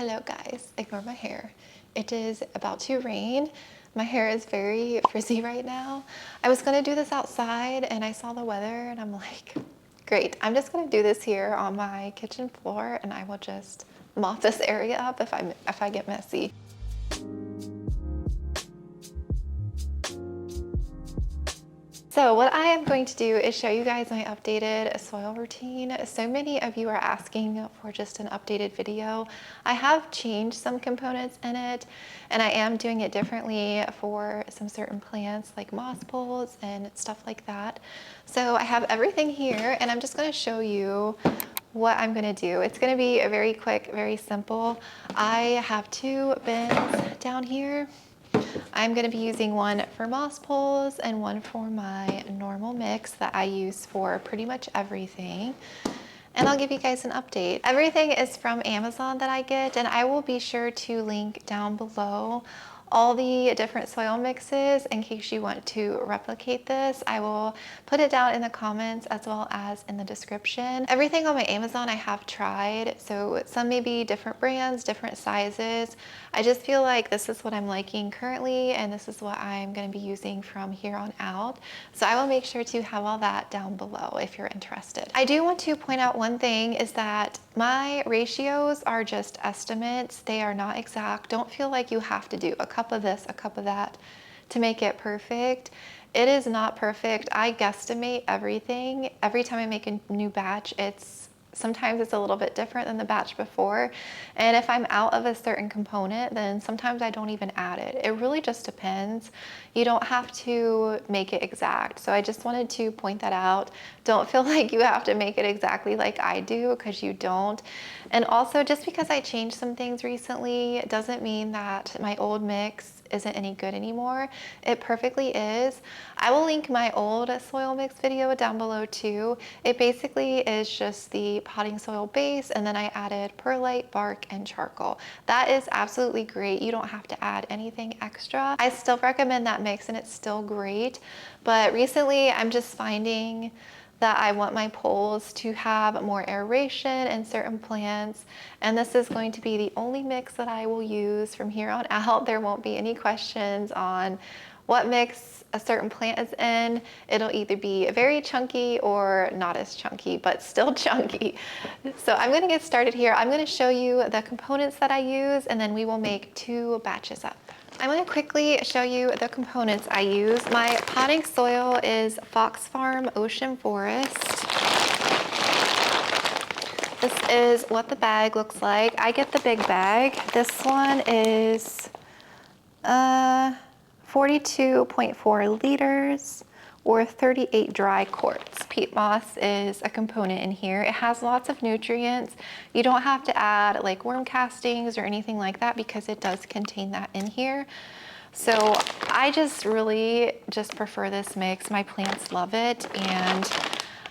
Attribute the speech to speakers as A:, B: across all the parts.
A: Hello guys, ignore my hair. It is about to rain. My hair is very frizzy right now. I was gonna do this outside and I saw the weather and I'm like, great, I'm just gonna do this here on my kitchen floor and I will just mop this area up if I get messy. So what I am going to do is show you guys my updated soil routine. So many of you are asking for just an updated video. I have changed some components in it and I am doing it differently for some certain plants like moss poles and stuff like that. So I have everything here and I'm just going to show you what I'm going to do. It's going to be a very quick, very simple. I have two bins down here. I'm going to be using one for moss poles and one for my normal mix that I use for pretty much everything. And I'll give you guys an update. Everything is from Amazon that I get, and I will be sure to link down below all the different soil mixes in case you want to replicate this. I will put it down in the comments as well as in the description. Everything on my Amazon I have tried, so some may be different brands, different sizes. I just feel like this is what I'm liking currently and this is what I'm going to be using from here on out. So I will make sure to have all that down below if you're interested. I do want to point out one thing is that my ratios are just estimates. They are not exact. Don't feel like you have to do a cup of this, a cup of that to make it perfect. It is not perfect. I guesstimate everything. Every time I make a new batch, sometimes it's a little bit different than the batch before. And if I'm out of a certain component, then sometimes I don't even add it. It really just depends. You don't have to make it exact. So I just wanted to point that out. Don't feel like you have to make it exactly like I do, because you don't. And also, just because I changed some things recently doesn't mean that my old mix isn't any good anymore. It perfectly is. I will link my old soil mix video down below too. It basically is just the potting soil base, and then I added perlite, bark, and charcoal. That is absolutely great. You don't have to add anything extra. I still recommend that mix and it's still great, but recently I'm just finding that I want my poles to have more aeration in certain plants, and this is going to be the only mix that I will use from here on out. There won't be any questions on what mix a certain plant is in. It'll either be very chunky or not as chunky, but still chunky. So I'm gonna get started here. I'm gonna show you the components that I use, and then we will make two batches up. I'm going to quickly show you the components I use. My potting soil is Fox Farm Ocean Forest. This is what the bag looks like. I get the big bag. This one is 42.4 liters or 38 dry quarts. Peat moss is a component in here. It has lots of nutrients. You don't have to add like worm castings or anything like that because it does contain that in here. So I just really prefer this mix. My plants love it, and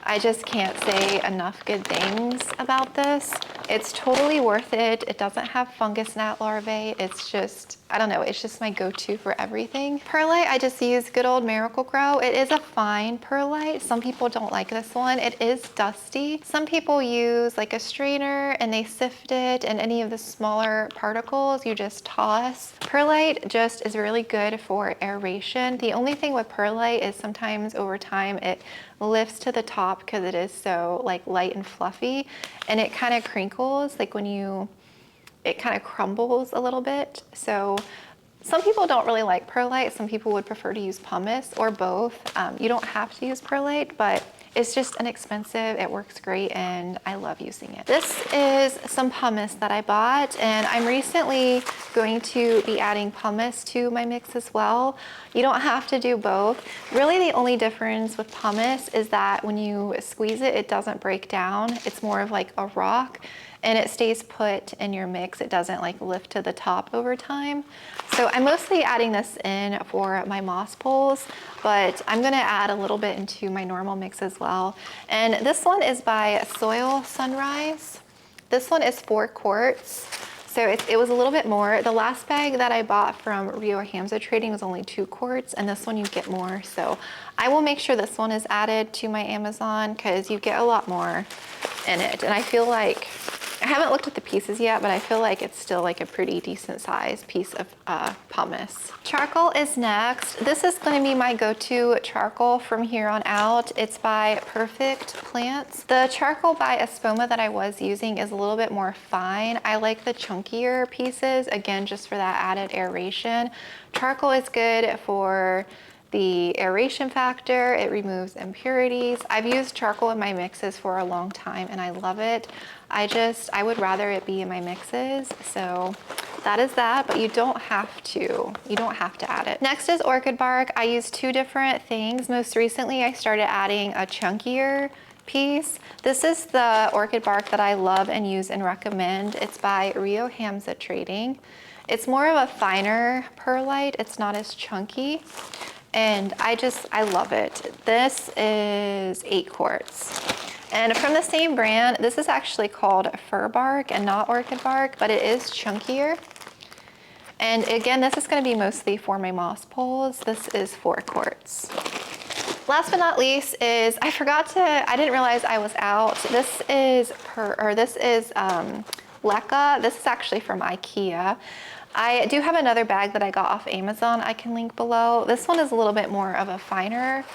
A: I just can't say enough good things about this. It's totally worth it. It doesn't have fungus gnat larvae. It's just, I don't know, it's just my go-to for everything. Perlite, I just use good old Miracle-gro. It is a fine perlite. Some people don't like this one. It is dusty. Some people use like a strainer and they sift it, and any of the smaller particles you just toss. Perlite just is really good for aeration. The only thing with perlite is sometimes over time it lifts to the top because it is so like light and fluffy, and it kind of crinkles like when it kind of crumbles a little bit. So some people don't really like perlite. Some people would prefer to use pumice or both. You don't have to use perlite, but it's just inexpensive. It works great and I love using it. This is some pumice that I bought, and I'm recently going to be adding pumice to my mix as well. You don't have to do both. Really the only difference with pumice is that when you squeeze it, it doesn't break down. It's more of like a rock, and it stays put in your mix. It doesn't like lift to the top over time. So I'm mostly adding this in for my moss poles, but I'm gonna add a little bit into my normal mix as well. And this one is by Soil Sunrise. This one is 4 quarts. So it was a little bit more. The last bag that I bought from Rio Hamza Trading was only 2 quarts, and this one you get more. So I will make sure this one is added to my Amazon because you get a lot more in it. And I feel like I haven't looked at the pieces yet, but I feel like it's still like a pretty decent sized piece of pumice. Charcoal is next. This is going to be my go-to charcoal from here on out. It's by Perfect Plants. The charcoal by Espoma that I was using is a little bit more fine. I like the chunkier pieces, again, just for that added aeration. Charcoal is good for the aeration factor. It removes impurities. I've used charcoal in my mixes for a long time and I love it. I would rather it be in my mixes. So that is that, but you don't have to add it. Next is orchid bark. I use two different things. Most recently, I started adding a chunkier piece. This is the orchid bark that I love and use and recommend. It's by Hamza Trading. It's more of a finer perlite. It's not as chunky. And I love it. This is 8 quarts. And from the same brand, this is actually called fir bark and not orchid bark, but it is chunkier. And again, this is going to be mostly for my moss poles. This is 4 quarts. Last but not least is, I didn't realize I was out. This is Leca. This is actually from Ikea. I do have another bag that I got off Amazon I can link below. This one is a little bit more of a finer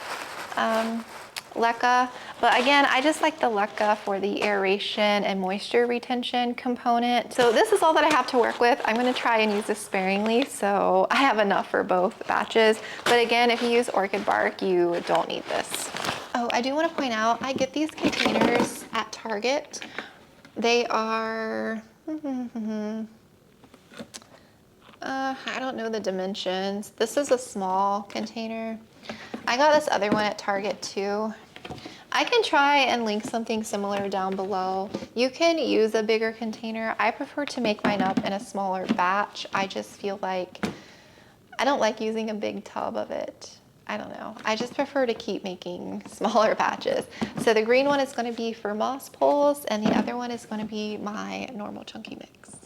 A: Leca, but again, I just like the Leca for the aeration and moisture retention component. So this is all that I have to work with. I'm going to try and use this sparingly so I have enough for both batches. But again, if you use orchid bark, you don't need this. Oh, I do want to point out, I get these containers at Target. They are... I don't know the dimensions. This is a small container. I got this other one at Target too. I can try and link something similar down below. You can use a bigger container. I prefer to make mine up in a smaller batch. I just feel like I don't like using a big tub of it. I don't know. I just prefer to keep making smaller batches. So the green one is going to be for moss poles and the other one is going to be my normal chunky mix.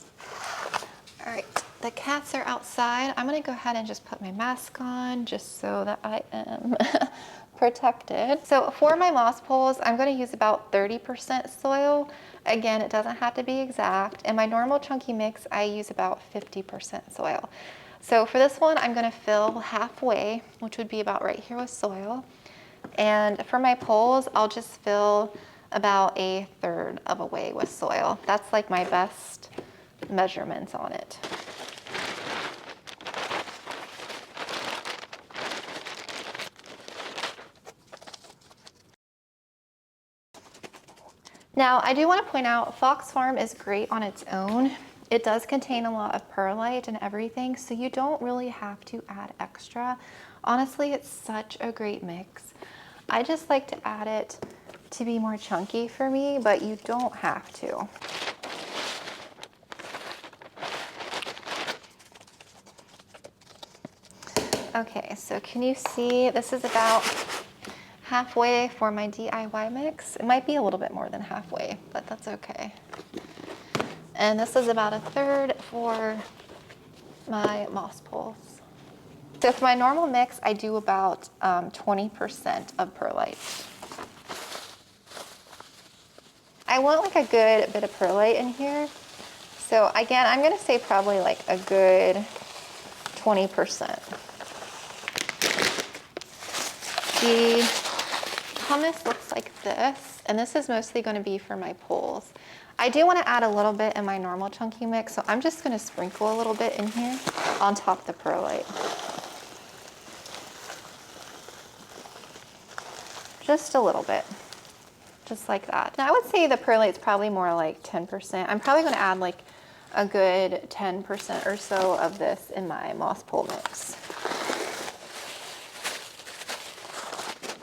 A: All right. The cats are outside. I'm gonna go ahead and just put my mask on just so that I am protected. So for my moss poles, I'm gonna use about 30% soil. Again, it doesn't have to be exact. In my normal chunky mix, I use about 50% soil. So for this one, I'm gonna fill halfway, which would be about right here with soil. And for my poles, I'll just fill about 1/3 of a way with soil. That's like my best measurements on it. Now, I do want to point out, Fox Farm is great on its own. It does contain a lot of perlite and everything, so you don't really have to add extra. Honestly, it's such a great mix. I just like to add it to be more chunky for me, but you don't have to. Okay, so can you see this is about halfway for my DIY mix? It might be a little bit more than halfway, but that's okay. And this is about 1/3 for my moss poles. So for my normal mix, I do about 20% of perlite. I want like a good bit of perlite in here. So again, I'm gonna say probably like a good 20%. The pumice looks like this, and this is mostly going to be for my poles. I do want to add a little bit in my normal chunky mix, so I'm just going to sprinkle a little bit in here on top of the perlite. Just a little bit, just like that. Now I would say the perlite's probably more like 10%. I'm probably going to add like a good 10% or so of this in my moss pole mix.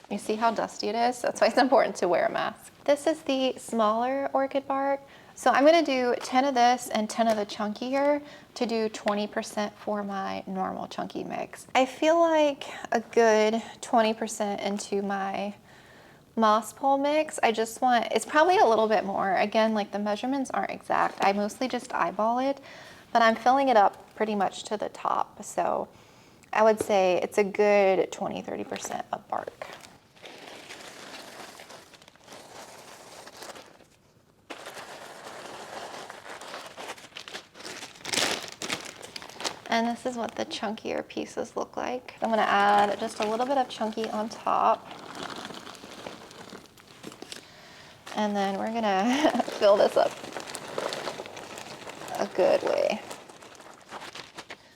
A: You see how dusty it is? That's why it's important to wear a mask. This is the smaller orchid bark. So I'm gonna do 10 of this and 10 of the chunkier to do 20% for my normal chunky mix. I feel like a good 20% into my moss pole mix. It's probably a little bit more. Again, like the measurements aren't exact. I mostly just eyeball it, but I'm filling it up pretty much to the top. So I would say it's a good 20-30% of bark. And this is what the chunkier pieces look like. I'm gonna add just a little bit of chunky on top. And then we're gonna fill this up a good way.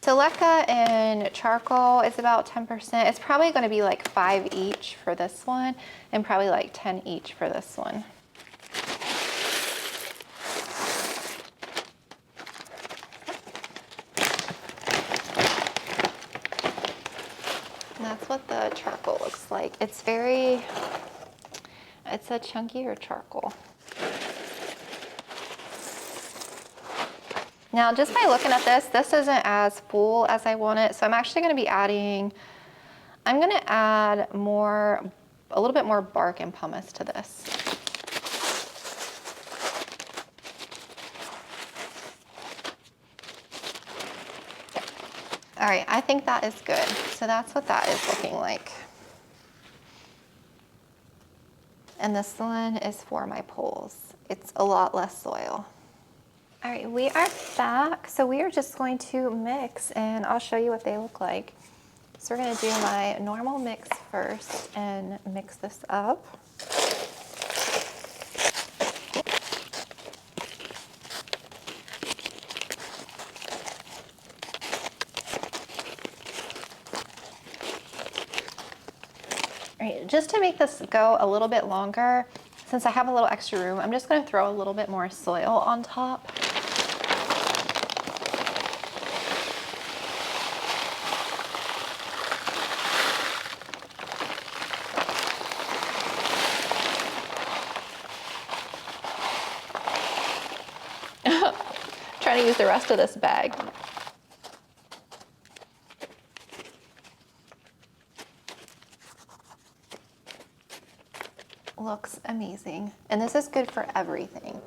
A: So Leca and charcoal is about 10%. It's probably gonna be like 5 each for this one and probably like 10 each for this one. And that's what the charcoal looks like. It's a chunkier charcoal. Now, just by looking at this isn't as full as I want it. So I'm actually gonna add a little bit more bark and pumice to this. All right, I think that is good. So that's what that is looking like. And this one is for my poles. It's a lot less soil. All right, we are back. So we are just going to mix and I'll show you what they look like. So we're gonna do my normal mix first and mix this up. All right, just to make this go a little bit longer, since I have a little extra room, I'm just gonna throw a little bit more soil on top. Trying to use the rest of this bag. Looks amazing. And this is good for everything.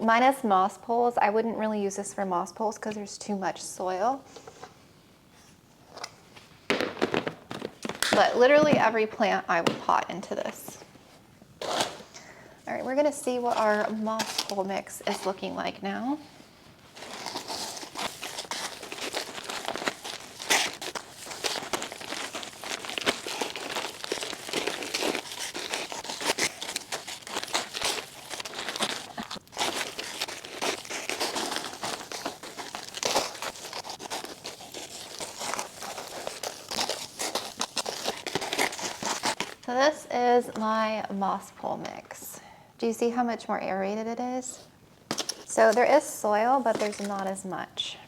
A: Minus moss poles. I wouldn't really use this for moss poles because there's too much soil. But literally every plant I would pot into this. All right, we're gonna see what our moss pole mix is looking like now. So this is my moss pole mix. Do you see how much more aerated it is? So there is soil, but there's not as much.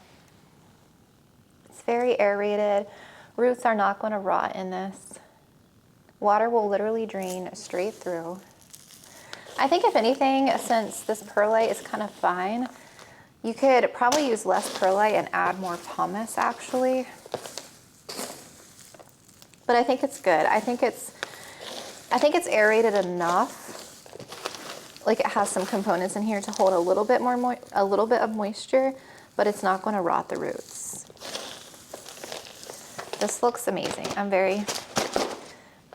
A: It's very aerated. Roots are not going to rot in this. Water will literally drain straight through. I think if anything, since this perlite is kind of fine, you could probably use less perlite and add more pumice actually. But I think it's good. I think it's aerated enough. Like it has some components in here to hold a little bit of moisture, but it's not going to rot the roots. This looks amazing. I'm very,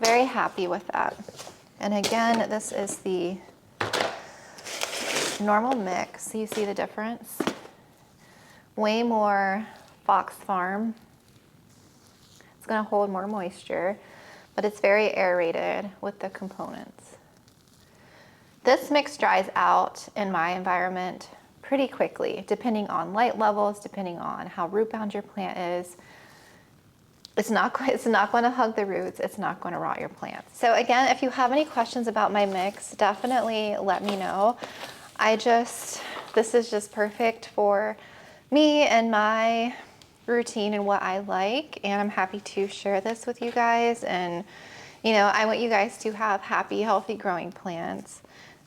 A: very happy with that. And again, this is the normal mix. You see the difference? Way more Fox Farm. It's going to hold more moisture, but it's very aerated with the components. This mix dries out in my environment pretty quickly, depending on light levels, depending on how root bound your plant is. It's not going to hug the roots. It's not going to rot your plants. So again, if you have any questions about my mix, definitely let me know. This is just perfect for me and my routine and what I like, and I'm happy to share this with you guys. And you know, I want you guys to have happy, healthy growing plants,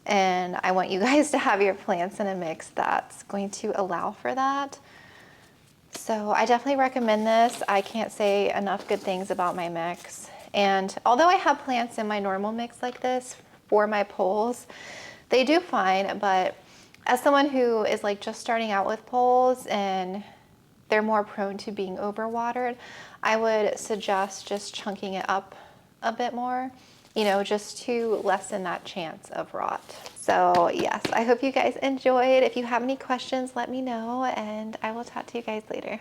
A: and I want you guys to have your plants in a mix that's going to allow for that. So I definitely recommend this. I can't say enough good things about my mix. And although I have plants in my normal mix like this for my poles, they do fine. But as someone who is like just starting out with poles and they're more prone to being overwatered, I would suggest just chunking it up a bit more, you know, just to lessen that chance of rot. So yes, I hope you guys enjoyed. If you have any questions, let me know, and I will talk to you guys later.